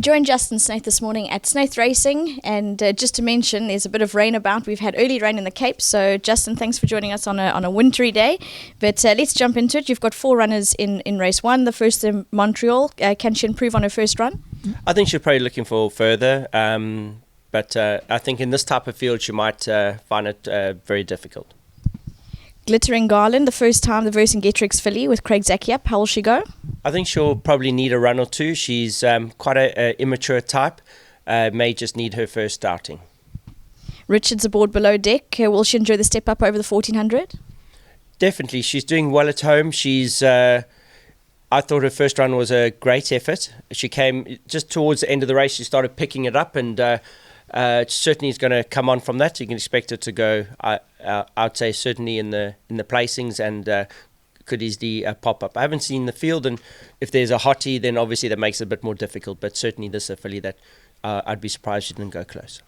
We joined Justin SNAITH this morning at SNAITH Racing, and just to mention, there's a bit of rain about. We've had early rain in the Cape, so Justin, thanks for joining us on a wintry day. But let's jump into it. You've got 4 runners in race 1, the first in Montreal. Can she improve on her first run? I think she's probably looking for further, but I think in this type of field she might find it very difficult. Glittering Garland, the first time the Vercingetorix filly with Craig Zakiap. How will she go? I think she'll probably need a run or two. She's quite a immature type, may just need her first starting. Richard's aboard Below Deck. Will she enjoy the step up over the 1400? Definitely. She's doing well at home. I thought her first run was a great effort. She came just towards the end of the race. She started picking it up, and certainly is going to come on from that. You can expect her to go, I'd say, certainly in the placings, and could easily pop up. I haven't seen the field, and if there's a hottie, then obviously that makes it a bit more difficult. But certainly this is a filly that I'd be surprised she didn't go close.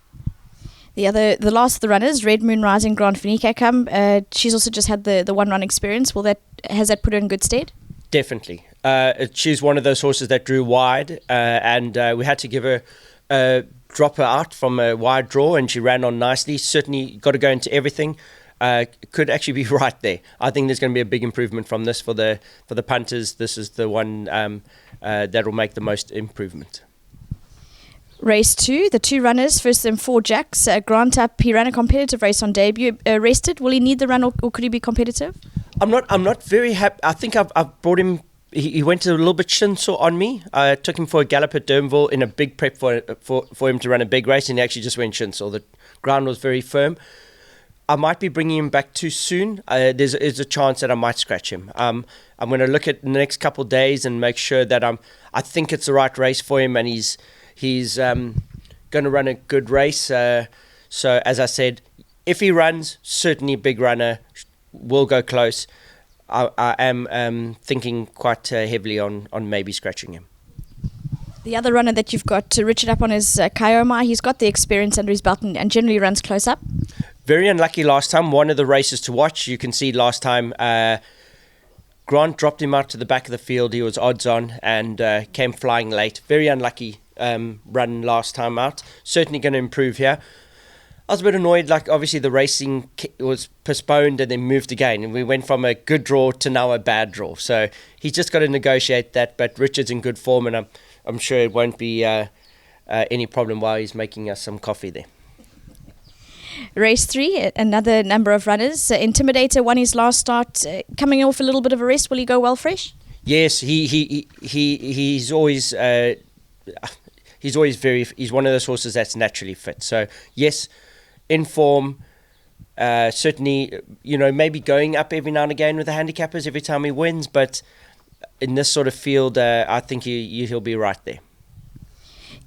The last of the runners, Red Moon Rising Grand Finica come. She's also just had the one run experience. Has that put her in good stead? Definitely. She's one of those horses that drew wide, and we had to give her drop her out from a wide draw, and she ran on nicely. Certainly got to go into everything. Could actually be right there. I think there's going to be a big improvement from this for the punters. This is the one that will make the most improvement. Race 2, the 2 runners, first them 4 Jacks. Grant Up, he ran a competitive race on debut. Rested, will he need the run or could he be competitive? I'm not very happy. I think I've brought him. He went a little bit schinsel on me. I took him for a gallop at Durbanville in a big prep for him to run a big race, and he actually just went schinsel. The ground was very firm. I might be bringing him back too soon. There's a chance that I might scratch him. I'm going to look at the next couple of days and make sure that I think it's the right race for him, and he's going to run a good race. So as I said, if he runs, certainly a big runner, will go close. I am thinking quite heavily on maybe scratching him. The other runner that you've got Richard up on is Kioma. He's got the experience under his belt and generally runs close up. Very unlucky last time. One of the races to watch. You can see last time Grant dropped him out to the back of the field. He was odds on and came flying late. Very unlucky run last time out. Certainly going to improve here. I was a bit annoyed, like obviously the racing was postponed and then moved again, and we went from a good draw to now a bad draw. So he's just got to negotiate that, but Richard's in good form, and I'm sure it won't be any problem while he's making us some coffee there. Race 3, another number of runners. Intimidator won his last start, coming off a little bit of a rest. Will he go well fresh? Yes, he's always he's one of those horses that's naturally fit. So yes, in form, certainly, maybe going up every now and again with the handicappers every time he wins, but in this sort of field, I think he'll be right there.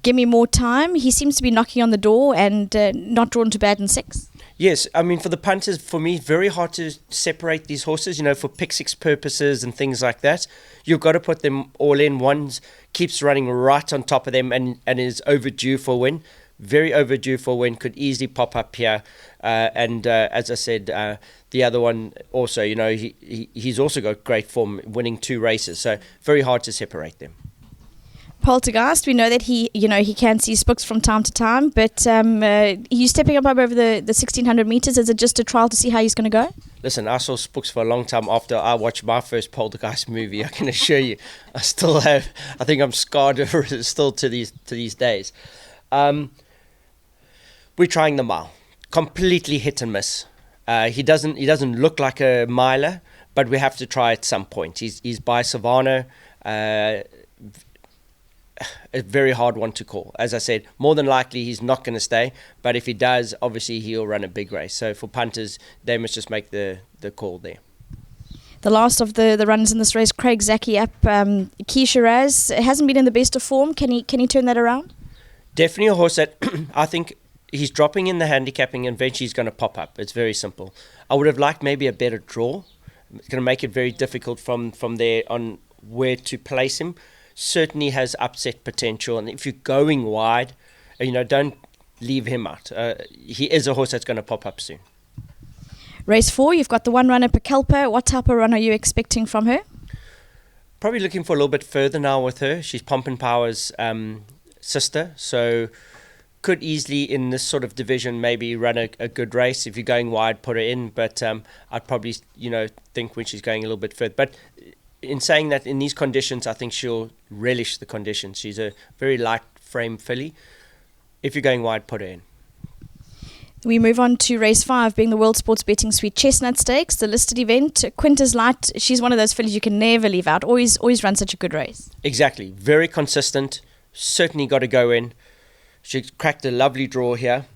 Give me more time. He seems to be knocking on the door and not drawn to bad in 6. Yes, I mean, for the punters, for me, very hard to separate these horses, for pick 6 purposes and things like that. You've got to put them all in. One keeps running right on top of them and is overdue for a win. Very overdue for a win, could easily pop up here. And as I said, the other one also, he's also got great form, winning 2 races. So very hard to separate them. Poltergeist, we know that he can see spooks from time to time, but he's stepping up over the 1600 meters. Is it just a trial to see how he's going to go? Listen, I saw spooks for a long time after I watched my first Poltergeist movie. I can assure you, I think I'm scarred still to these days. We're trying the mile, completely hit and miss. He doesn't look like a miler, but we have to try at some point. He's by Savannah. A very hard one to call. As I said, more than likely he's not going to stay, but if he does, obviously he'll run a big race. So for punters, they must just make the call there. The last of the runners in this race, Craig Zakiap, Keisha Raz, hasn't been in the best of form. Can he turn that around? Definitely a horse that I think he's dropping in the handicapping and eventually he's going to pop up. It's very simple. I would have liked maybe a better draw. It's going to make it very difficult from there on where to place him. Certainly has upset potential, and if you're going wide, don't leave him out. He is a horse that's going to pop up soon. Race 4, you've got the one runner, Pekelpa. What type of run are you expecting from her? Probably looking for a little bit further now with her. She's pumping powers sister, so could easily in this sort of division maybe run a good race. If you're going wide, put her in, but I'd probably think when she's going a little bit further. But in saying that, in these conditions, I think she'll relish the conditions. She's a very light frame filly. If you're going wide, put her in. We move on to race 5, being the World Sports Betting Suite Chestnut Stakes, the listed event. Quintus Light, she's one of those fillies you can never leave out. Always run such a good race. Exactly. Very consistent. Certainly got to go in. She cracked a lovely draw here,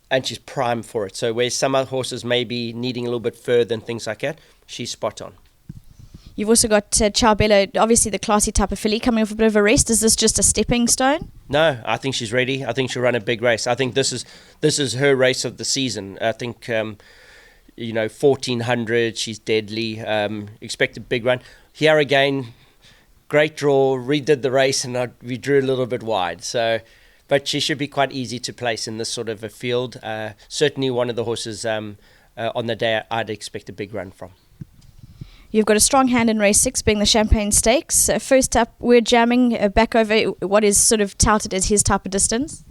and she's prime for it. So where some other horses may be needing a little bit further and things like that, she's spot on. You've also got Charbella, obviously the classy type of filly, coming off a bit of a rest. Is this just a stepping stone? No, I think she's ready. I think she'll run a big race. I think this is her race of the season. I think 1400. She's deadly. Expect a big run here again. Great draw. Redid the race, and we drew a little bit wide. So, but she should be quite easy to place in this sort of a field. Certainly, one of the horses on the day I'd expect a big run from. You've got a strong hand in race 6, being the Champagne Stakes. First up, we're jamming back over what is sort of touted as his type of distance.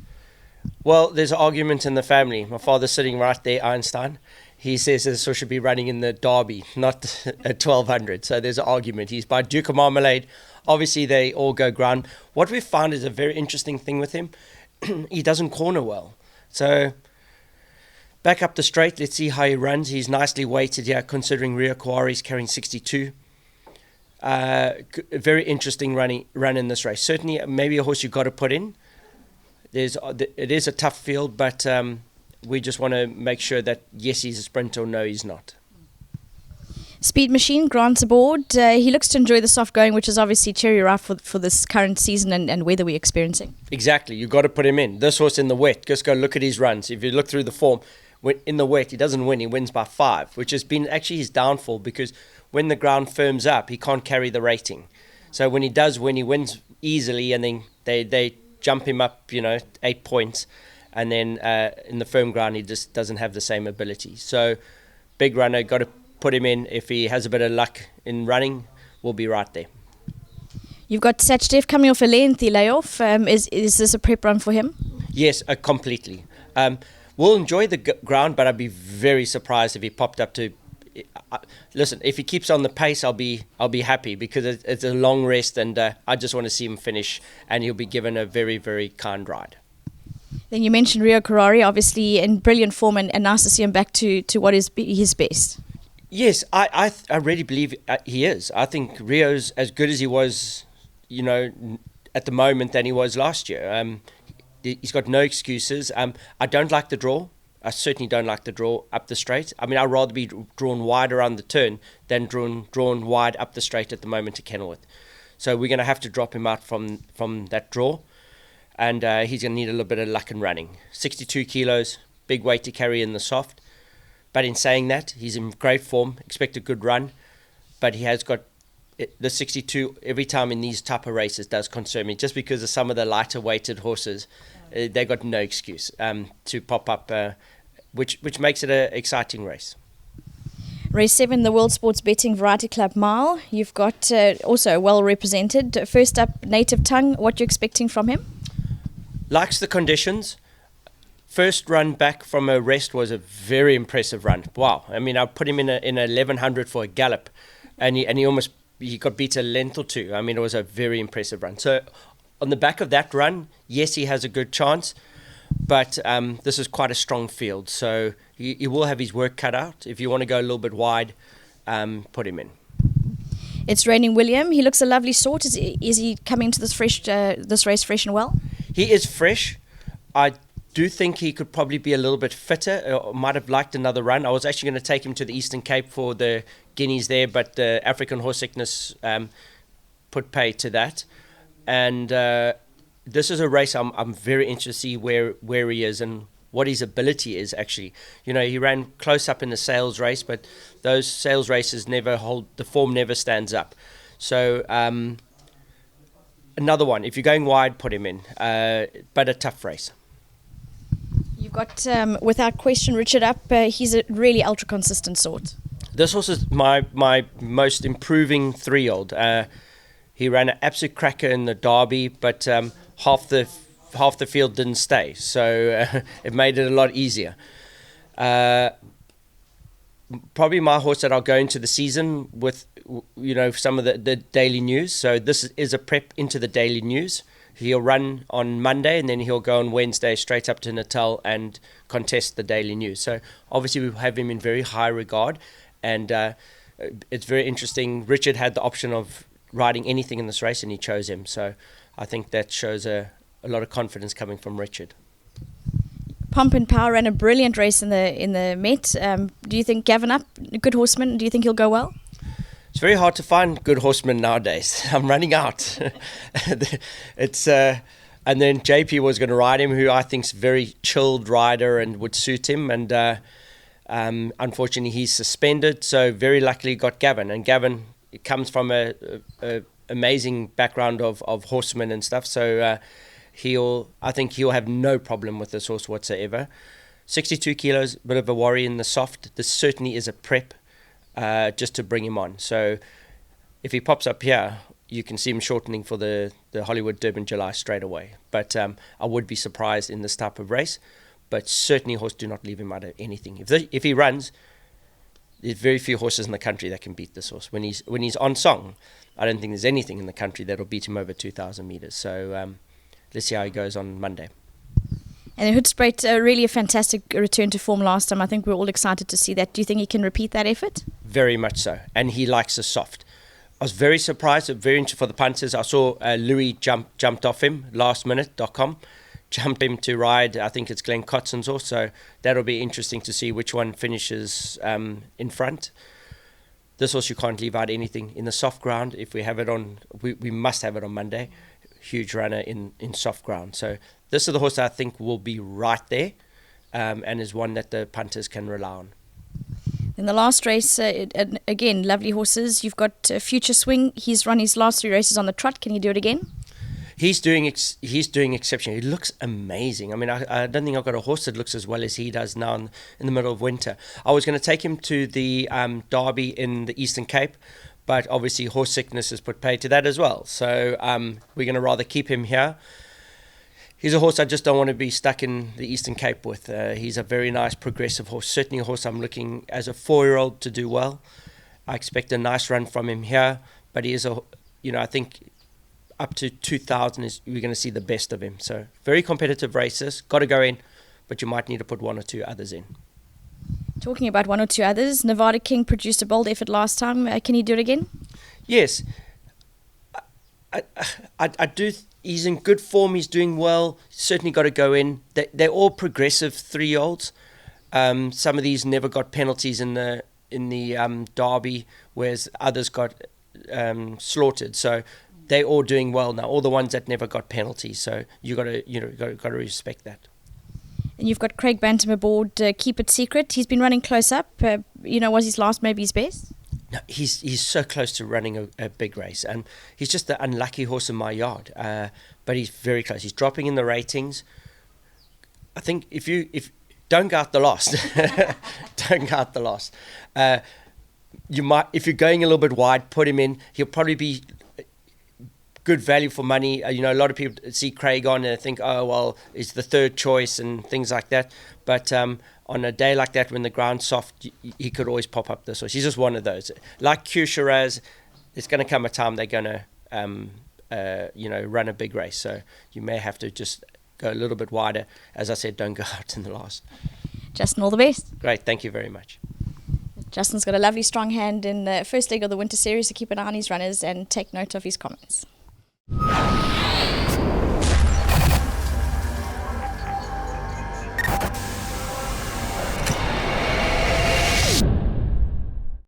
Well, there's an argument in the family. My father's sitting right there, Einstein. He says this horse should be running in the Derby, not at 1200. So there's an argument. He's by Duke of Marmalade. Obviously, they all go ground. What we found is a very interesting thing with him. He doesn't corner well. So back up the straight, let's see how he runs. He's nicely weighted here, considering Rio Kawari's carrying 62. Very interesting run in this race. Certainly, maybe a horse you've got to put in. It is a tough field, but we just want to make sure that, yes, he's a sprinter, or no, he's not. Speed Machine, Grant's aboard. He looks to enjoy the soft going, which is obviously cherry ripe for this current season and weather we're experiencing. Exactly. You've got to put him in. This horse in the wet, just go look at his runs. If you look through the form, in the wet, he doesn't win. He wins by 5, which has been actually his downfall, because when the ground firms up, he can't carry the rating. So when he does win, he wins easily, and then they jump him up, 8 points. And then in the firm ground, he just doesn't have the same ability. So big runner, got to put him in. If he has a bit of luck in running, we'll be right there. You've got Satchdef coming off a lengthy layoff. Is this a prep run for him? Yes, completely. We'll enjoy the ground, but I'd be very surprised if he popped up to. Listen, if he keeps on the pace, I'll be happy, because it's a long rest, and I just want to see him finish, and he'll be given a very, very kind ride. Then you mentioned Rio Kawari, obviously in brilliant form, and nice to see him back to what is his best. Yes, I really believe he is. I think Rio's as good as he was, at the moment, than he was last year. He's got no excuses. I don't like the draw. I certainly don't like the draw up the straight. I mean, I'd rather be drawn wide around the turn than drawn wide up the straight at the moment to Kenilworth. So we're going to have to drop him out from that draw, and he's going to need a little bit of luck in running. 62 kilos, big weight to carry in the soft. But in saying that, he's in great form. Expect a good run, but he has got the 62 every time in these type of races does concern me, just because of some of the lighter weighted horses. They got no excuse to pop up, which makes it an exciting race. Race 7, the World Sports Betting Variety Club Mile. You've got also well represented. First up, Native Tongue. What you expecting from him? Likes the conditions. First run back from a rest was a very impressive run. Wow! I mean, I put him in a 1100 for a gallop, and he got beat a length or two. I mean, it was a very impressive run. So on the back of that run, yes, he has a good chance, but this is quite a strong field. So he will have his work cut out. If you want to go a little bit wide, put him in. It's raining William. He looks a lovely sort. Is he coming to this race fresh and well? He is fresh. I do think he could probably be a little bit fitter. Might have liked another run. I was actually going to take him to the Eastern Cape for the guineas there, but the African horse sickness put pay to that. And this is a race I'm very interested to see where he is and what his ability is actually. He ran close up in the sales race, but those sales races never hold, the form never stands up. So another one, if you're going wide, put him in, but a tough race. You've got, without question, Richard Up. He's a really ultra-consistent sort. This horse is my most improving 3-year-old. He ran an absolute cracker in the Derby, but half the half the field didn't stay, so it made it a lot easier. Probably my horse that I'll go into the season with, some of the daily news. So this is a prep into the daily news. He'll run on Monday, and then he'll go on Wednesday straight up to Natal and contest the daily news. So obviously we have him in very high regard, and it's very interesting. Richard had the option of riding anything in this race, and he chose him. So I think that shows a lot of confidence coming from Richard. Pomp and Power ran a brilliant race in the Met. Do you think Gavin Up, a good horseman, do you think he'll go well? It's very hard to find good horsemen nowadays. I'm running out. And then JP was going to ride him, who I think's a very chilled rider and would suit him. And unfortunately, he's suspended. So very luckily got Gavin. And Gavin comes from a amazing background of horsemen and stuff. So I think he'll have no problem with this horse whatsoever. 62 kilos, a bit of a worry in the soft. This certainly is a prep just to bring him on. So if he pops up here, you can see him shortening for the Hollywood Durban July straight away. But I would be surprised in this type of race. But certainly horse do not leave him out of anything. If he runs, there's very few horses in the country that can beat this horse. When he's on song, I don't think there's anything in the country that'll beat him over 2,000 meters. So let's see how he goes on Monday. And Hoedspruit, really a fantastic return to form last time. I think we're all excited to see that. Do you think he can repeat that effort? Very much so. And he likes a soft. I was very surprised, very interested for the punters. I saw Louis jumped off him, lastminute.com, jumped him to ride, I think it's Glenn Cotson's horse. So that'll be interesting to see which one finishes in front. This horse, you can't leave out anything in the soft ground. If we have it on, we must have it on Monday. Huge runner in soft ground. So this is the horse I think will be right there and is one that the punters can rely on. In the last race, again, lovely horses. You've got Future Swing. He's run his last 3 races on the trot. Can he do it again? He's doing exceptional. He looks amazing. I mean, I don't think I've got a horse that looks as well as he does now in the middle of winter. I was going to take him to the Derby in the Eastern Cape, but obviously horse sickness has put pay to that as well. So we're going to rather keep him here. He's a horse I just don't want to be stuck in the Eastern Cape with. He's a very nice progressive horse. Certainly a horse I'm looking as a 4-year-old to do well. I expect a nice run from him here, but he is I think up to 2,000 we're going to see the best of him. So very competitive races, got to go in, but you might need to put 1 or 2 others in. Talking about 1 or 2 others, Nevada King produced a bold effort last time. Can he do it again? Yes. I do. He's in good form. He's doing well. Certainly got to go in. They're all progressive 3-year-olds. Some of these never got penalties in the Derby, whereas others got slaughtered. So they're all doing well now. All the ones that never got penalties. So you got to respect that. And you've got Craig Bantam aboard. Keep It Secret. He's been running close up. Was his last maybe his best? No, he's so close to running a big race, and he's just the unlucky horse in my yard. But he's very close. He's dropping in the ratings. I think if don't go out the lost, don't go out the lost. You might, if you're going a little bit wide, put him in. He'll probably be good value for money. A lot of people see Craig on and think, oh well, it's the 3rd choice and things like that. But on a day like that when the ground's soft, he could always pop up this horse. He's just one of those. Like Q Shiraz, it's going to come a time they're going to, run a big race. So you may have to just go a little bit wider. As I said, don't go out in the last. Justin, all the best. Great, thank you very much. Justin's got a lovely strong hand in the first leg of the winter series, so keep an eye on his runners and take note of his comments.